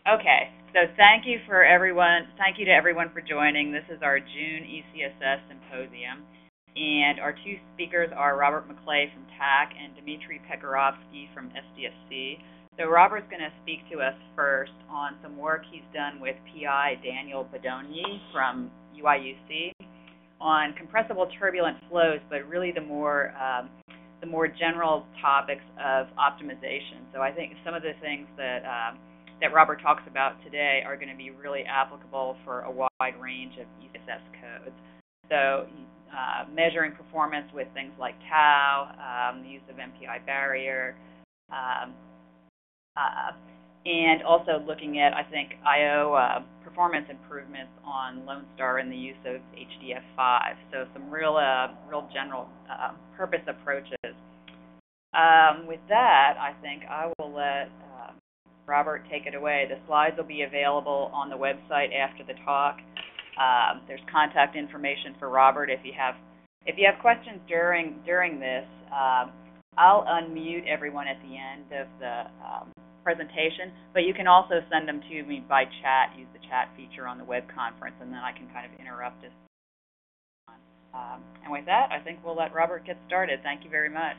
Okay, so thank you for everyone. Thank you to everyone for joining. This is our June ECSS Symposium, and our two speakers are Robert McLay from TAC and Dmitry Pekorovsky from SDSC. So Robert's going to speak to us first on some work he's done with PI Daniel Bedoni from UIUC on compressible turbulent flows, but really the more general topics of optimization. So I think some of the things that Robert talks about today are going to be really applicable for a wide range of ECSS codes. So measuring performance with things like tau, the use of MPI barrier, and also looking at, I think, I/O performance improvements on Lonestar and the use of HDF5. So some real general purpose approaches. With that, I think I will let Robert take it away. The slides will be available on the website after the talk. There's contact information for Robert if you have questions during this. I'll unmute everyone at the end of the presentation, but you can also send them to me by chat. Use the chat feature on the web conference, and then I can kind of interrupt us. And with that, I think we'll let Robert get started. Thank you very much.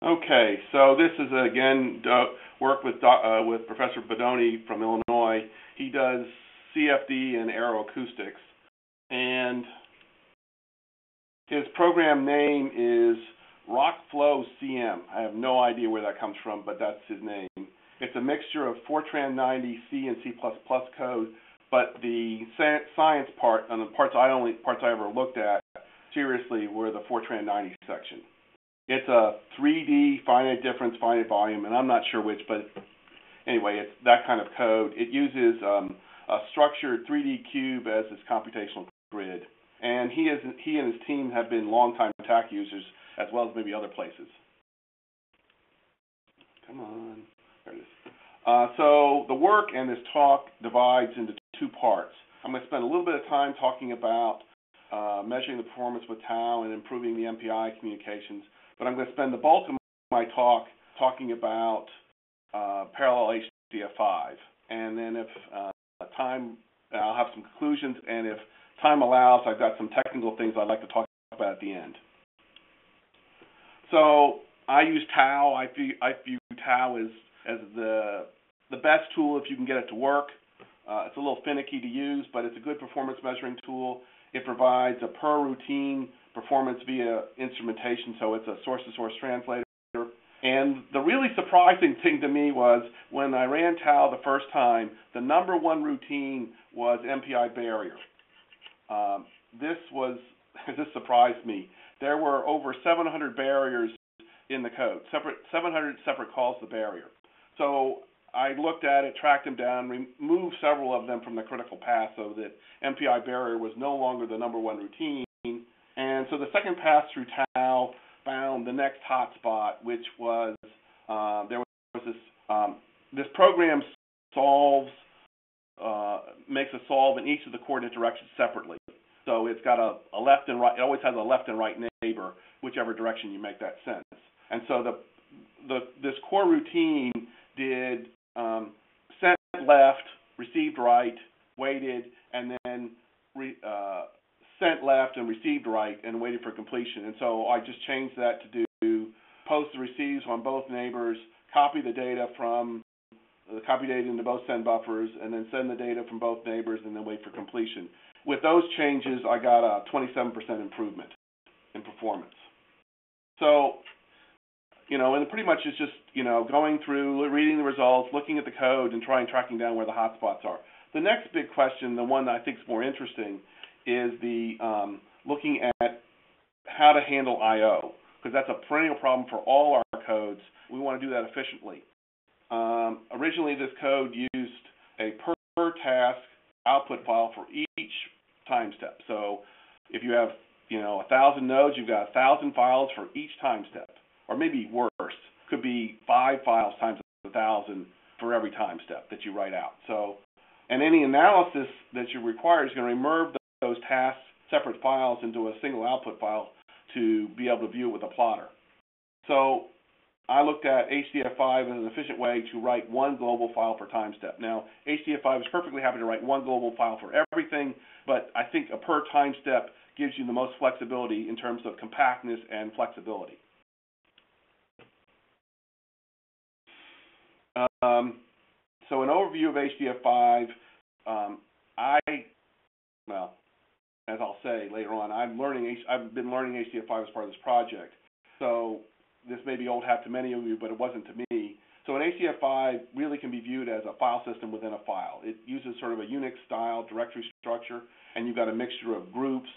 Okay, so this is again work with Professor Bedoni from Illinois. He does CFD and aeroacoustics, and his program name is Rockflow CM. I have no idea where that comes from, but that's his name. It's a mixture of Fortran 90, C, and C++ code, but the science part and the parts I ever looked at seriously were the Fortran 90 section. It's a 3D finite difference, finite volume, and I'm not sure which, but anyway, it's that kind of code. It uses a structured 3D cube as its computational grid, and he and his team have been longtime TAC users as well as maybe other places. Come on, there it is. So the work and this talk divides into two parts. I'm going to spend a little bit of time talking about measuring the performance with tau and improving the MPI communications. But I'm going to spend the bulk of my talk talking about parallel HDF5. And then if time, I'll have some conclusions. And if time allows, I've got some technical things I'd like to talk about at the end. So I use tau. I view tau as the best tool if you can get it to work. It's a little finicky to use, but it's a good performance measuring tool. It provides a per routine performance via instrumentation, so it's a source-to-source translator. And the really surprising thing to me was when I ran tau the first time, the number one routine was MPI barrier. This surprised me. There were over 700 barriers in the code, 700 separate calls to barrier. So I looked at it, tracked them down, removed several of them from the critical path so that MPI barrier was no longer the number one routine. And so the second pass through tau found the next hotspot, which was there was this program makes a solve in each of the coordinate directions separately. So it's got a left and right. It always has a left and right neighbor, whichever direction you make that sense. And so this core routine did sent left, received right, waited, and then sent left and received right and waited for completion. And so I just changed that to do post the receives on both neighbors, copy the data into both send buffers, and then send the data from both neighbors and then wait for completion. With those changes, I got a 27% improvement in performance. So, and pretty much it's just, going through, reading the results, looking at the code, and tracking down where the hotspots are. The next big question, the one that I think is more interesting, is the looking at how to handle I/O, because that's a perennial problem for all our codes. We want to do that efficiently. Originally, this code used a per task output file for each time step. So if you have 1,000 nodes, you've got 1,000 files for each time step, or maybe worse, could be 5 files times 1,000 for every time step that you write out. So, and any analysis that you require is going to remove those tasks, separate files, into a single output file to be able to view it with a plotter. So I looked at HDF5 as an efficient way to write one global file per time step. Now, HDF5 is perfectly happy to write one global file for everything, but I think a per time step gives you the most flexibility in terms of compactness and flexibility. So an overview of HDF5, well, as I'll say later on, I've been learning HDF5 as part of this project. So this may be old hat to many of you, but it wasn't to me. So an HDF5 really can be viewed as a file system within a file. It uses sort of a Unix-style directory structure, and you've got a mixture of groups,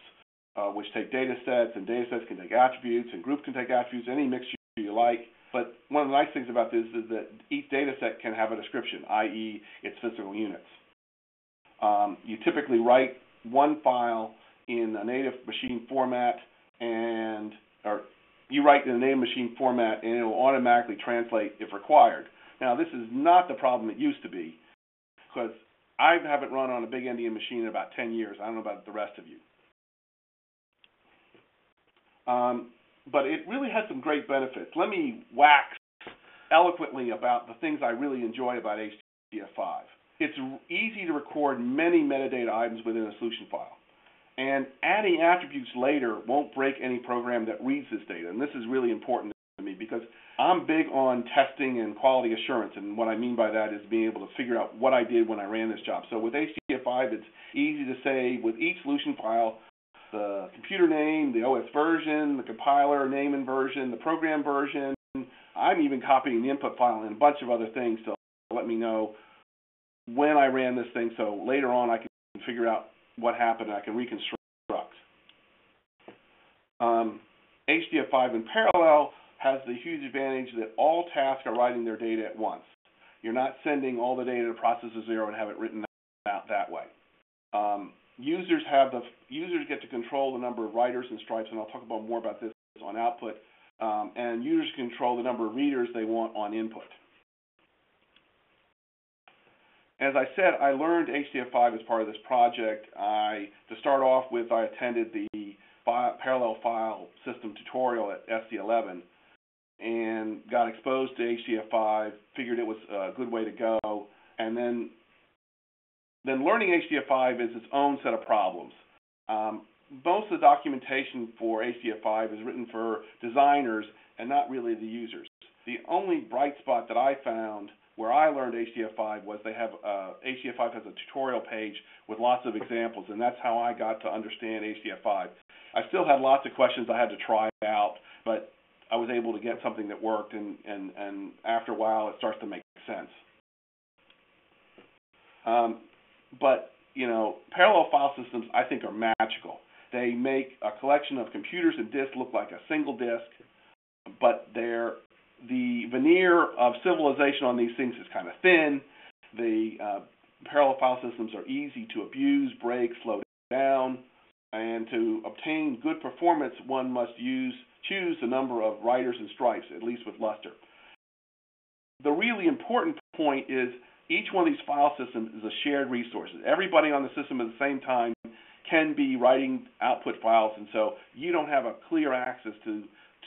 which take data sets, and data sets can take attributes, and groups can take attributes, any mixture you like. But one of the nice things about this is that each data set can have a description, i.e. its physical units. You typically write one file in a native machine format, or you write in a native machine format, and it will automatically translate if required. Now, this is not the problem it used to be, because I haven't run on a big endian machine in about 10 years. I don't know about the rest of you. But it really has some great benefits. Let me wax eloquently about the things I really enjoy about HDF5. It's easy to record many metadata items within a solution file. And adding attributes later won't break any program that reads this data. And this is really important to me because I'm big on testing and quality assurance. And what I mean by that is being able to figure out what I did when I ran this job. So with HDF5, it's easy to say with each solution file, the computer name, the OS version, the compiler name and version, the program version. I'm even copying the input file and a bunch of other things to let me know when I ran this thing, so later on I can figure out what happened and I can reconstruct. HDF5 in parallel has the huge advantage that all tasks are writing their data at once. You're not sending all the data to processor 0 and have it written out that way. Users get to control the number of writers and stripes, and I'll talk about more about this on output, and users control the number of readers they want on input. As I said, I learned HDF5 as part of this project. To start off with, I attended the parallel file system tutorial at SC11 and got exposed to HDF5, figured it was a good way to go, and then learning HDF5 is its own set of problems. Most of the documentation for HDF5 is written for designers and not really the users. The only bright spot that I found where I learned HDF5 was HDF5 has a tutorial page with lots of examples, and that's how I got to understand HDF5. I still had lots of questions I had to try out, but I was able to get something that worked, and after a while it starts to make sense. But, parallel file systems, I think, are magical. They make a collection of computers and disks look like a single disk, but the veneer of civilization on these things is kind of thin. The parallel file systems are easy to abuse, break, slow down, and to obtain good performance, one must choose the number of writers and stripes, at least with Lustre. The really important point is each one of these file systems is a shared resource. Everybody on the system at the same time can be writing output files, and so you don't have a clear access to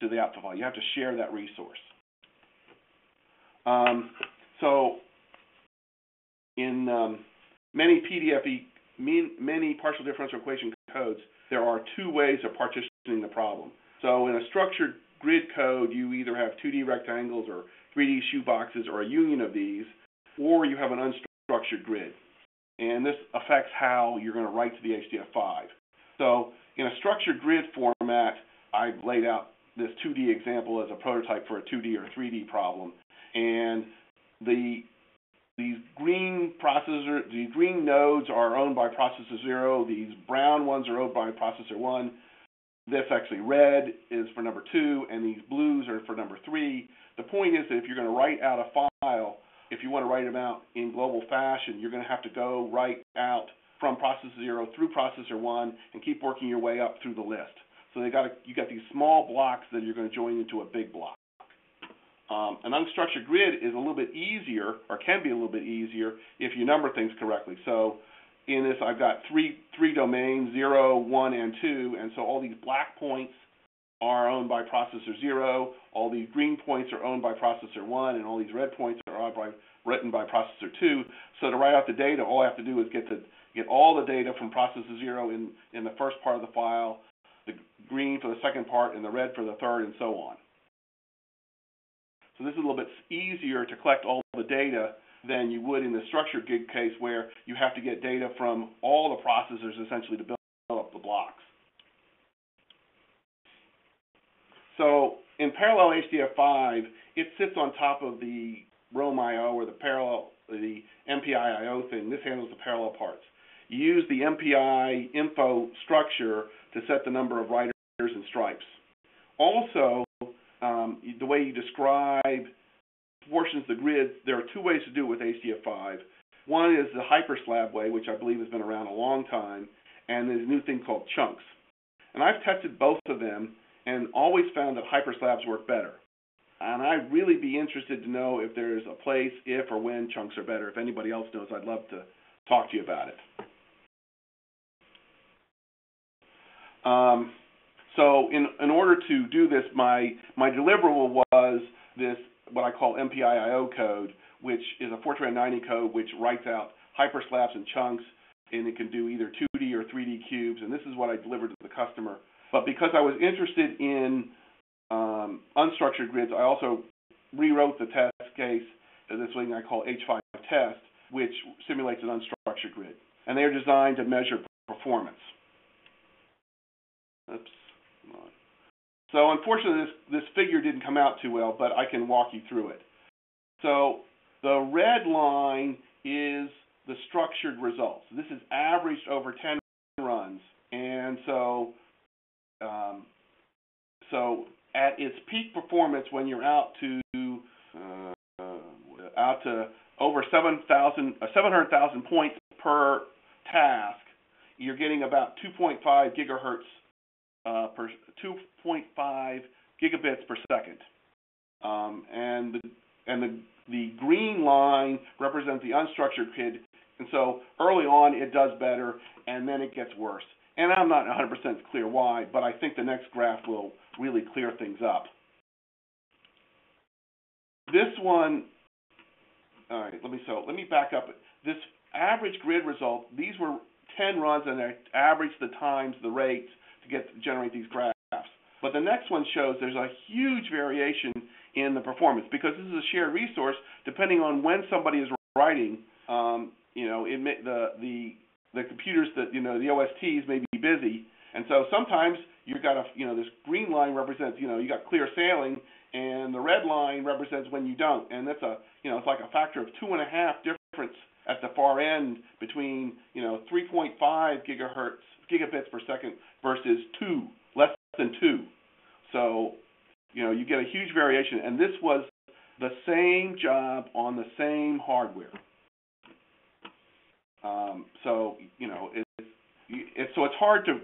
the output file. You have to share that resource. So in many many partial differential equation codes, there are two ways of partitioning the problem. So in a structured grid code, you either have 2D rectangles or 3D shoeboxes or a union of these, or you have an unstructured grid. And this affects how you're going to write to the HDF5. So in a structured grid format, I've laid out this 2D example as a prototype for a 2D or 3D problem. And these green nodes are owned by processor 0. These brown ones are owned by processor 1. This actually red is for number 2, and these blues are for number 3. The point is that if you're going to write out a file, if you want to write them out in global fashion, you're going to have to go write out from processor 0 through processor 1 and keep working your way up through the list. So you got these small blocks that you're going to join into a big block. An unstructured grid is a little bit easier, or can be a little bit easier, if you number things correctly. So in this, I've got three domains, 0, 1, and 2, and so all these black points are owned by processor 0, all these green points are owned by processor 1, and all these red points are written by processor 2. So to write out the data, all I have to do is get all the data from processor 0 in the first part of the file, the green for the second part, and the red for the third, and so on. So this is a little bit easier to collect all the data than you would in the structured gig case, where you have to get data from all the processors essentially to build up the blocks. So in parallel HDF5, it sits on top of the Rome IO, or the MPI IO thing. This handles the parallel parts. You use the MPI info structure to set the number of writers and stripes. Also, the way you describe portions of the grid, there are two ways to do it with HDF5. One is the hyperslab way, which I believe has been around a long time, and there's a new thing called chunks. And I've tested both of them and always found that hyperslabs work better. And I'd really be interested to know if there's a place, if or when chunks are better. If anybody else knows, I'd love to talk to you about it. So in order to do this, my deliverable was this, what I call MPI-IO code, which is a Fortran 90 code which writes out hyperslabs and chunks, and it can do either 2D or 3D cubes, and this is what I delivered to the customer. But because I was interested in unstructured grids, I also rewrote the test case as this thing I call H5 test, which simulates an unstructured grid. And they are designed to measure performance. Oops, come on. So unfortunately, this figure didn't come out too well, but I can walk you through it. So the red line is the structured results. This is averaged over 10 runs. And so at its peak performance, when you're out to over 700,000 points per task, you're getting about 2.5 gigahertz 2.5 gigabits per second. And the green line represents the unstructured grid. And so early on it does better, and then it gets worse. And I'm not 100% clear why, but I think the next graph will really clear things up. This one, all right, let me back up. This average grid result, these were 10 runs, and I averaged the times, the rates to generate these graphs. But the next one shows there's a huge variation in the performance, because this is a shared resource. Depending on when somebody is writing, the computers that, the OSTs may be busy, and so sometimes you've got this green line represents, you got clear sailing, and the red line represents when you don't, and that's it's like a factor of 2.5 difference at the far end between, 3.5 gigabits per second versus less than 2. So, you get a huge variation, and this was the same job on the same hardware. So it's hard to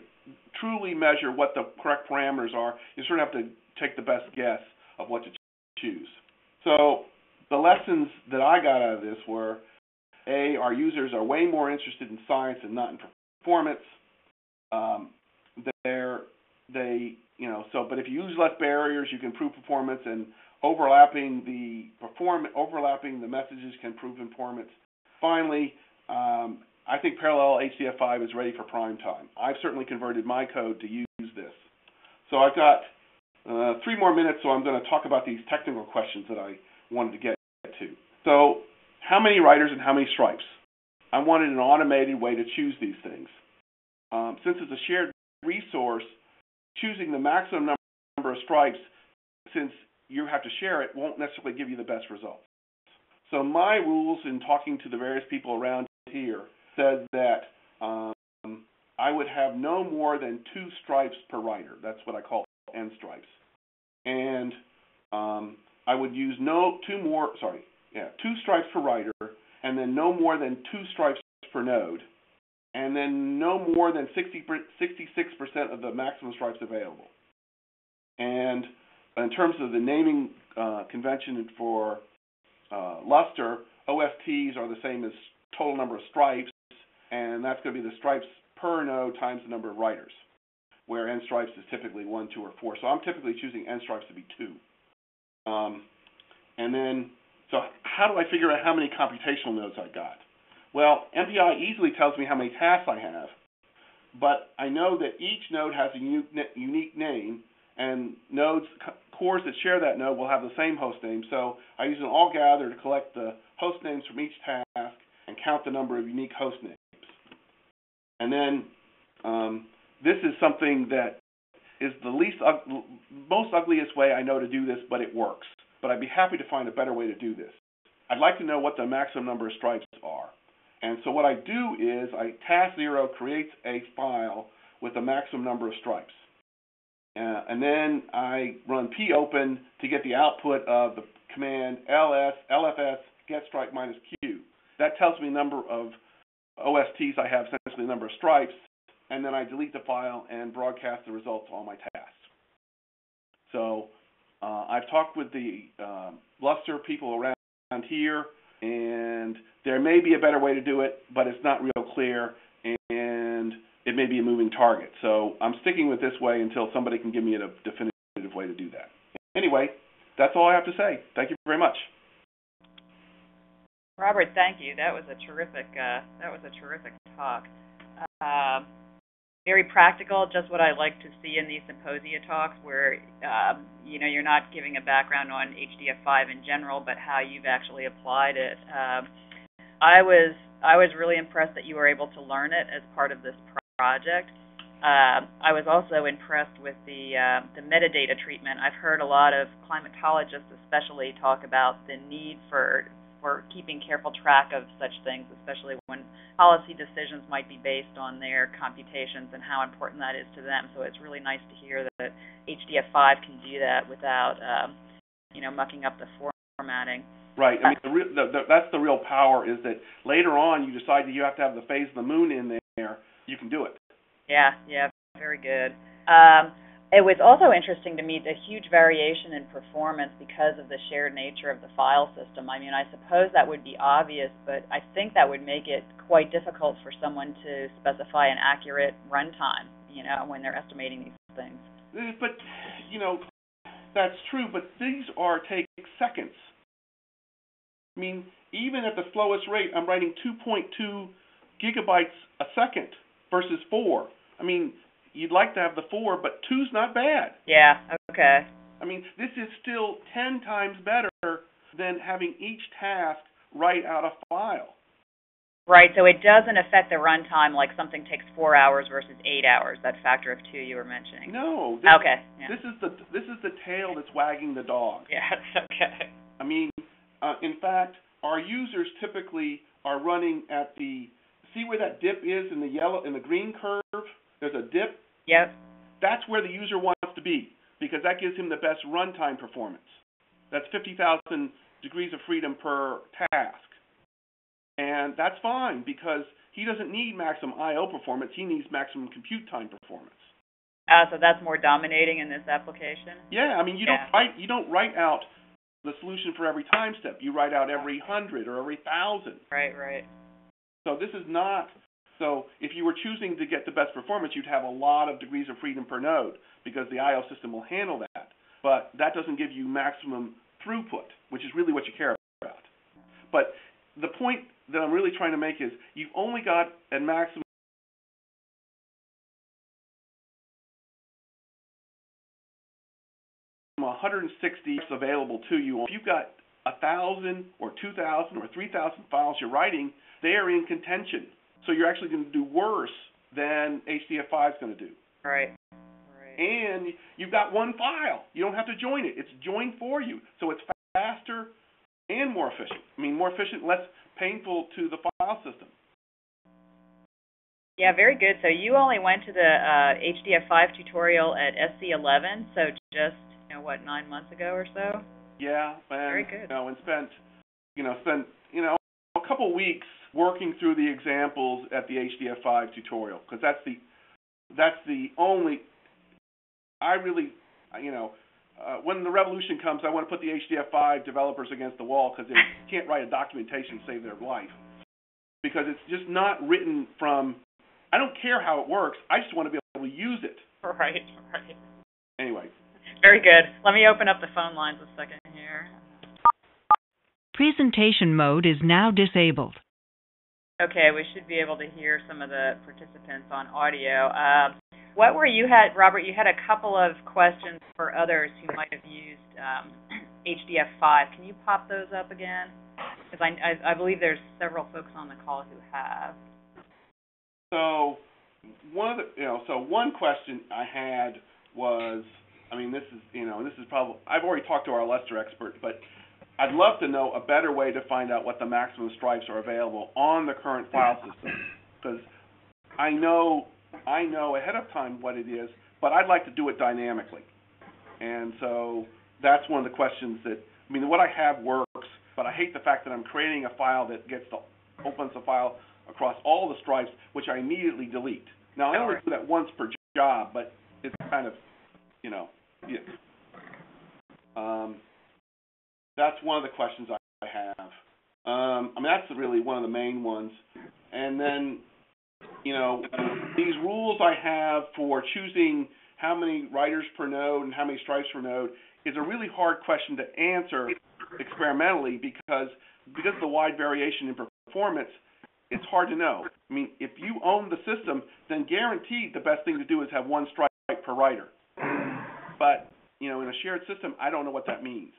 truly measure what the correct parameters are. You sort of have to take the best guess of what to choose. So the lessons that I got out of this were, A, our users are way more interested in science and not in performance. But if you use less barriers, you can improve performance, and overlapping the messages can improve performance. Finally, I think parallel HDF5 is ready for prime time. I've certainly converted my code to use this. So I've got 3 more minutes, so I'm going to talk about these technical questions that I wanted to get to. So how many writers and how many stripes? I wanted an automated way to choose these things. Since it's a shared resource, choosing the maximum number of stripes, since you have to share it, won't necessarily give you the best results. So my rules in talking to the various people around here said that I would have no more than 2 stripes per writer. That's what I call N stripes. And I would use 2 stripes per writer, and then no more than 2 stripes per node, and then no more than 66% of the maximum stripes available. And in terms of the naming convention for Lustre, OSTs are the same as total number of stripes, and that's going to be the stripes per node times the number of writers, where N stripes is typically 1, 2, or 4. So I'm typically choosing N stripes to be 2. And then, so how do I figure out how many computational nodes I got? Well, MPI easily tells me how many tasks I have, but I know that each node has a unique name, and cores that share that node will have the same host name. So I use an all-gather to collect the host names from each task and count the number of unique host names. And then this is something that is the most ugliest way I know to do this, but it works. But I'd be happy to find a better way to do this. I'd like to know what the maximum number of stripes are. And so what I do is task 0 creates a file with a maximum number of stripes. And then I run popen to get the output of the command lfs get stripe minus q. That tells me the number of OSTs I have, essentially the number of stripes, and then I delete the file and broadcast the results to all my tasks. So I've talked with the Lustre people around here, and there may be a better way to do it, but it's not real clear, and it may be a moving target. So I'm sticking with this way until somebody can give me a definitive way to do that. Anyway, that's all I have to say. Thank you very much. Robert, thank you. That was a terrific talk. Very practical, just what I like to see in these symposia talks, where you're not giving a background on HDF5 in general, but how you've actually applied it. I was really impressed that you were able to learn it as part of this project. I was also impressed with the metadata treatment. I've heard a lot of climatologists especially talk about the need for keeping careful track of such things, especially when policy decisions might be based on their computations and how important that is to them. So it's really nice to hear that HDF5 can do that without, mucking up the formatting. Right. I mean, that's the real power, is that later on you decide that you have to have the phase of the moon in there, you can do it. Yeah, very good. It was also interesting to me the huge variation in performance because of the shared nature of the file system. I mean, I suppose that would be obvious, but I think that would make it quite difficult for someone to specify an accurate runtime, when they're estimating these things. But, that's true, but these take seconds. I mean, even at the slowest rate, I'm writing 2.2 gigabytes a second versus 4. I mean, you'd like to have the 4, but 2's not bad. Yeah, okay. I mean, this is still 10 times better than having each task write out a file. Right, so it doesn't affect the runtime like something takes 4 hours versus 8 hours, that factor of 2 you were mentioning. No. Okay. Yeah. This is the tail that's wagging the dog. Yes, okay. I mean, in fact, our users typically are running at see where that dip is in the green curve? There's a dip. Yep. That's where the user wants to be, because that gives him the best runtime performance. That's 50,000 degrees of freedom per task. And that's fine, because he doesn't need maximum I/O performance. He needs maximum compute time performance. So that's more dominating in this application? Yeah, I mean, you don't write out the solution for every time step. You write out every 100 or every 1,000. Right. So this is not. So if you were choosing to get the best performance, you'd have a lot of degrees of freedom per node, because the I/O system will handle that. But that doesn't give you maximum throughput, which is really what you care about. But the point that I'm really trying to make is you've only got a maximum 160 available to you. If you've got 1,000 or 2,000 or 3,000 files you're writing, they are in contention. So you're actually going to do worse than HDF5 is going to do. Right. And you've got one file. You don't have to join it. It's joined for you. So it's faster and more efficient. I mean, more efficient, less painful to the file system. Yeah, very good. So you only went to the HDF5 tutorial at SC11, so just, 9 months ago or so? Yeah. And, very good. And spent a couple weeks working through the examples at the HDF5 tutorial, because that's the only, when the revolution comes, I want to put the HDF5 developers against the wall, because they can't write a documentation to save their life, because it's just not written from, I don't care how it works, I just want to be able to use it. Right. Anyway. Very good. Let me open up the phone lines a second here. Presentation mode is now disabled. Okay, we should be able to hear some of the participants on audio. What were you had, Robert? You had a couple of questions for others who might have used HDF5. Can you pop those up again? Because I believe there's several folks on the call who have. So one question I had was, this is probably, I've already talked to our Lustre expert, but I'd love to know a better way to find out what the maximum stripes are available on the current file system, because I know ahead of time what it is, but I'd like to do it dynamically. And so that's one of the questions that, what I have works, but I hate the fact that I'm creating a file that opens the file across all the stripes, which I immediately delete. Now, I only do that once per job, but it's kind of, yeah. That's one of the questions I have. That's really one of the main ones. And then, these rules I have for choosing how many writers per node and how many stripes per node is a really hard question to answer experimentally because of the wide variation in performance, it's hard to know. If you own the system, then guaranteed the best thing to do is have one stripe per writer. But, in a shared system, I don't know what that means.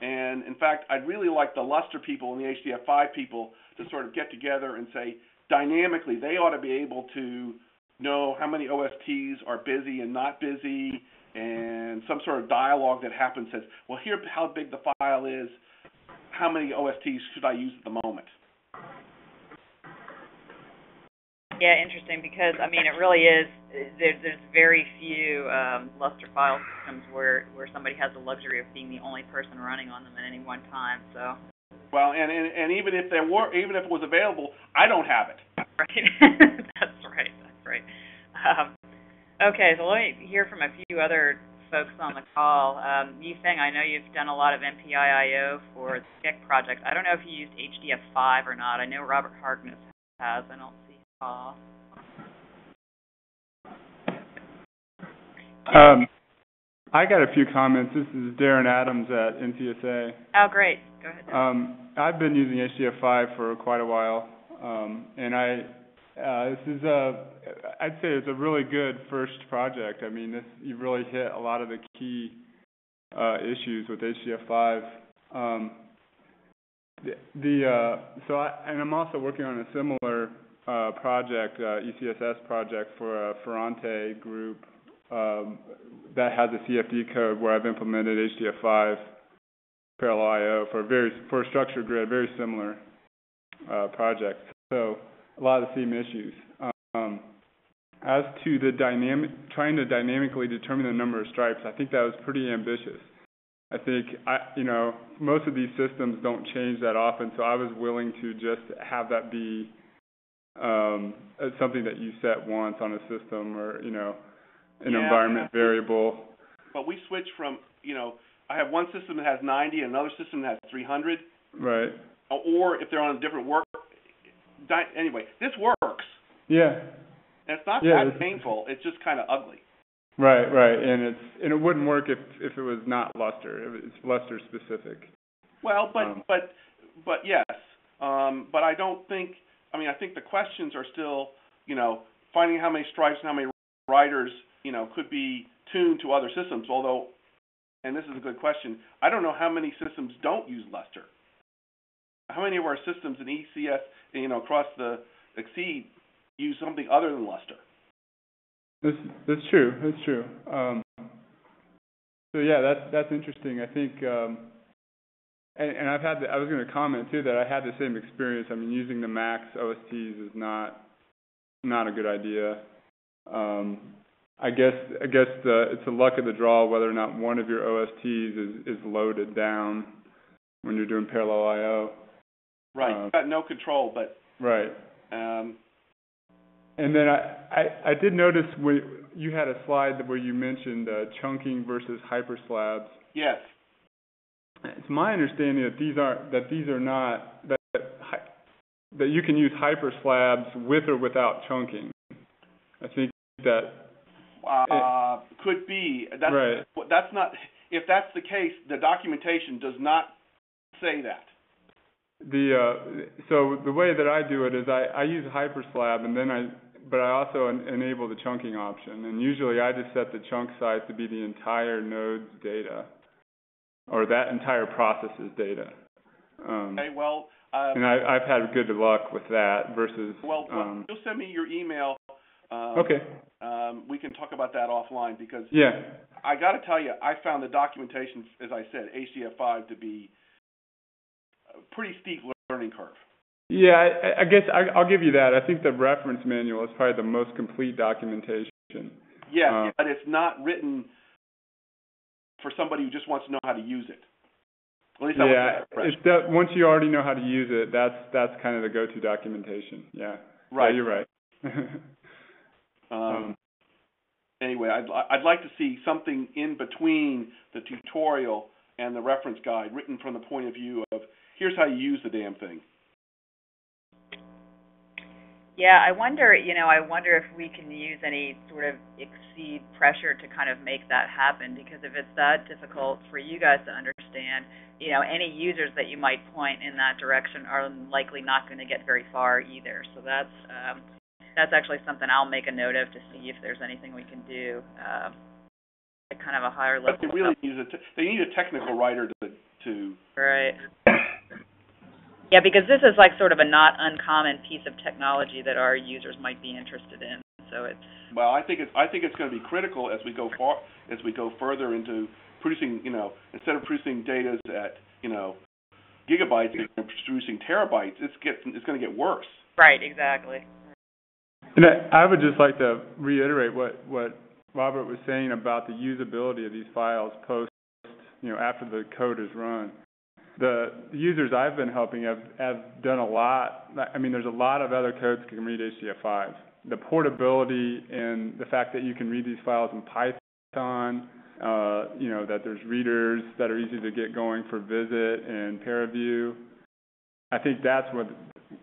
And, in fact, I'd really like the Lustre people and the HDF5 people to sort of get together and say, dynamically, they ought to be able to know how many OSTs are busy and not busy, and some sort of dialogue that happens says, well, here's how big the file is, how many OSTs should I use at the moment? Yeah, interesting, because, it really is, there's very few Lustre file systems where somebody has the luxury of being the only person running on them at any one time, so. Well, and even if it was available, I don't have it. Right. That's right. Okay, so let me hear from a few other folks on the call. Yifeng, I know you've done a lot of MPI-IO for the SCIC project. I don't know if you used HDF5 or not. I know Robert Harkness has. I don't see his call. I got a few comments. This is Darren Adams at NCSA. Oh, great. Go ahead. I've been using HDF5 for quite a while, and I'd say it's a really good first project. You've really hit a lot of the key issues with HDF5. I'm also working on a similar project, ECSS project for a Ferrante group that has a CFD code where I've implemented HDF5 parallel I/O for a structured grid, very similar project. So a lot of the same issues. As to the trying to dynamically determine the number of stripes, I think that was pretty ambitious. I think most of these systems don't change that often, so I was willing to just have that be something that you set once on a system or an environment variable. But we switch from I have one system that has 90 and another system that has 300. Right. Or if they're on a different work. Anyway, this works. Yeah. And it's not that painful. It's just kind of ugly. Right, and it wouldn't work if it was not Lustre. It's Lustre specific. Well, but yes. But I don't think. I think the questions are still, finding how many stripes and how many writers, could be tuned to other systems. Although, and this is a good question, I don't know how many systems don't use Lustre. How many of our systems in ECS, across the Exceed, use something other than Lustre? That's true. So yeah, that's interesting. I think, and I was going to comment too that I had the same experience. Using the max OSTs is not a good idea. I guess it's the luck of the draw whether or not one of your OSTs is loaded down when you're doing parallel I/O. Right, you've got no control, but right. And then I did notice you had a slide where you mentioned chunking versus hyperslabs. Yes. It's my understanding that that you can use hyperslabs with or without chunking. I think that could be. Right. That's not. If that's the case, the documentation does not say that. So the way that I do it is I use HyperSlab, and then but I also enable the chunking option. And usually I just set the chunk size to be the entire node's data, or that entire process's data. Okay, well. And I've had good luck with that versus. Well, you'll send me your email. Okay. We can talk about that offline because. Yeah. I got to tell you, I found the documentation, as I said, HDF5 to be a pretty steep learning curve. Yeah, I guess I'll give you that. I think the reference manual is probably the most complete documentation. Yeah, but it's not written for somebody who just wants to know how to use it. At least once you already know how to use it, that's kind of the go-to documentation. Yeah. Right. Yeah, you're right. Anyway, I'd like to see something in between the tutorial and the reference guide, written from the point of view of here's how you use the damn thing. Yeah, I wonder if we can use any sort of exceed pressure to kind of make that happen, because if it's that difficult for you guys to understand, any users that you might point in that direction are likely not going to get very far either. So that's actually something I'll make a note of to see if there's anything we can do at kind of a higher level. But they really need a technical writer to Right. Yeah, because this is like sort of a not uncommon piece of technology that our users might be interested in. So it's. Well, I think it's going to be critical as we go further into producing. Instead of producing data at gigabytes, and producing terabytes, it's going to get worse. Right. Exactly. And I would just like to reiterate what Robert was saying about the usability of these files post, after the code is run. The users I've been helping have done a lot. I mean, there's a lot of other codes that can read HDF5. The portability and the fact that you can read these files in Python, that there's readers that are easy to get going for Visit and ParaView. I think that's what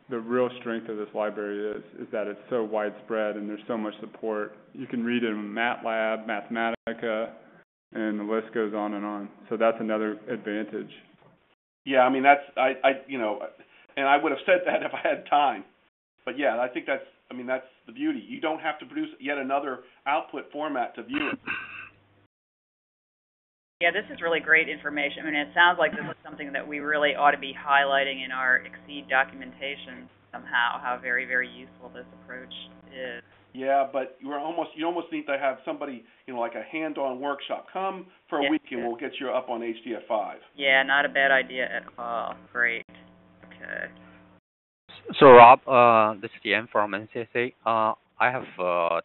the real strength of this library is that it's so widespread and there's so much support. You can read it in MATLAB, Mathematica, and the list goes on and on. So that's another advantage. Yeah, I mean and I would have said that if I had time. But yeah, I think that's the beauty. You don't have to produce yet another output format to view it. Yeah, this is really great information. I mean, it sounds like this is something that we really ought to be highlighting in our Exceed documentation somehow, how very, very useful this approach is. Yeah, but you almost need to have somebody, like a hand-on workshop. Come for a week and we'll get you up on HDF5. Yeah, not a bad idea at all. Great. Okay. So Rob, this is Ian from NCSA. I have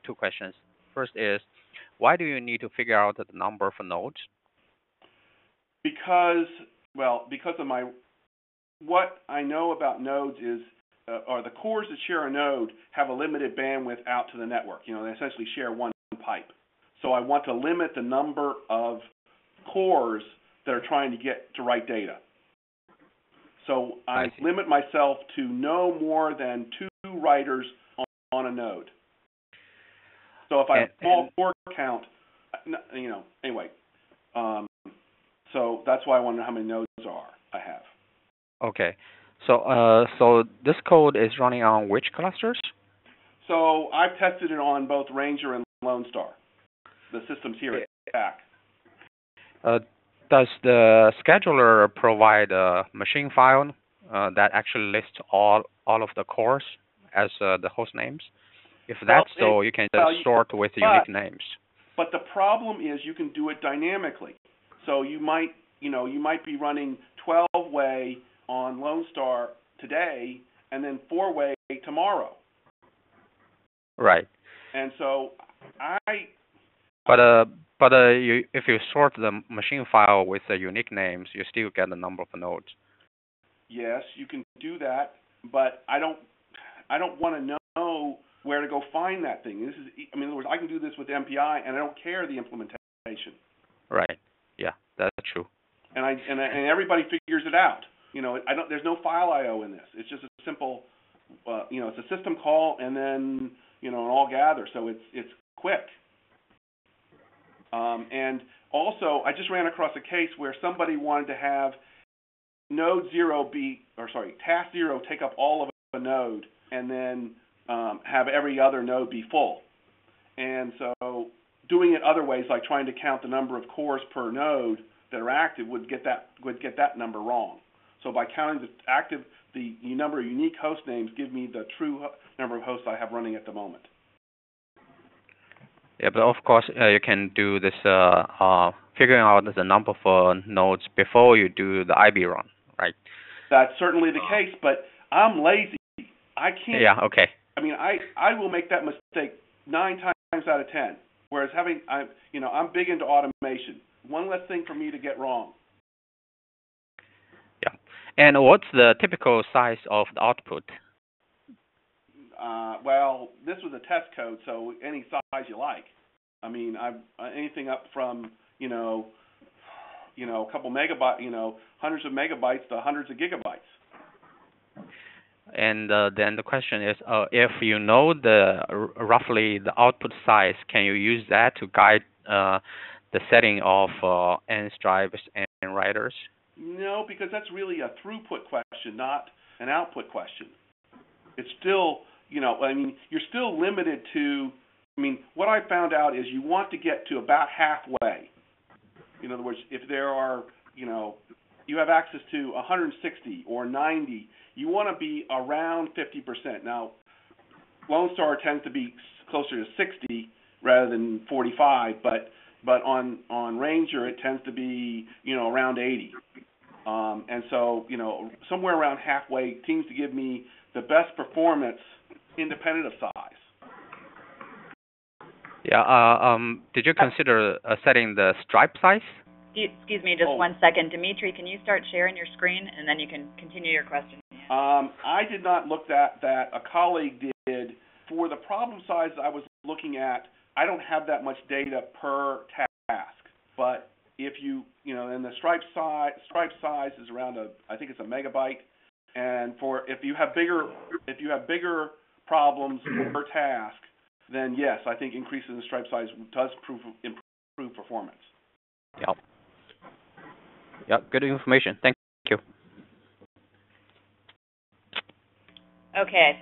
two questions. First is, why do you need to figure out the number for nodes? Because of what I know about nodes is, or the cores that share a node have a limited bandwidth out to the network. They essentially share one pipe. So I want to limit the number of cores that are trying to get to write data. So I limit myself to no more than 2 writers on a node. So if I have a small core count, anyway. So that's why I want to know how many nodes I have. Okay. So this code is running on which clusters? So I've tested it on both Ranger and Lonestar, the systems here at TAC. Does the scheduler provide a machine file that actually lists all of the cores as the host names? If that's so, you can just sort with unique names. But the problem is you can do it dynamically. So you might be running 12-way on Lonestar today and then 4-way tomorrow. Right. And so if you sort the machine file with the unique names, you still get the number of nodes. Yes, you can do that, but I don't want to know where to go find that thing. In other words, I can do this with MPI, and I don't care the implementation. Right. Yeah, that's true. And everybody figures it out. There's no file I/O in this. It's just a simple, it's a system call, and then an all gather. So it's quick. And also, I just ran across a case where somebody wanted to have task 0 take up all of a node, and then have every other node be full. And so doing it other ways, like trying to count the number of cores per node that are active, would get that number wrong. So by counting the number of unique host names, give me the true number of hosts I have running at the moment. Yeah, but of course you can do this figuring out the number for nodes before you do the IB run, right? That's certainly the case, but I'm lazy. I can't. Yeah. Okay. I mean, I will make that mistake 9 times out of 10. Whereas I'm big into automation. One less thing for me to get wrong. Yeah. And what's the typical size of the output? Well, this was a test code, so any size you like. I mean, anything up from a couple megabytes, hundreds of megabytes to hundreds of gigabytes. And then the question is, if you know roughly the output size, can you use that to guide the setting of N stripes and writers? No, because that's really a throughput question, not an output question. It's still, you're still limited to, what I found out is you want to get to about halfway. In other words, if there are, you have access to 160 or 90, you want to be around 50%. Now, Lonestar tends to be closer to 60 rather than 45, but on Ranger it tends to be, around 80. And so, somewhere around halfway seems to give me the best performance independent of size. Yeah. Did you consider setting the stripe size? Excuse me, just 1 second. Dimitri, can you start sharing your screen, and then you can continue your question? I did not look at that. A colleague did. For the problem size I was looking at, I don't have that much data per task. But if and the stripe size is around I think it's a megabyte. And if you have bigger problems per task, then yes, I think increasing the stripe size does improve performance. Yep. Yep. Good information. Thank you. Okay, I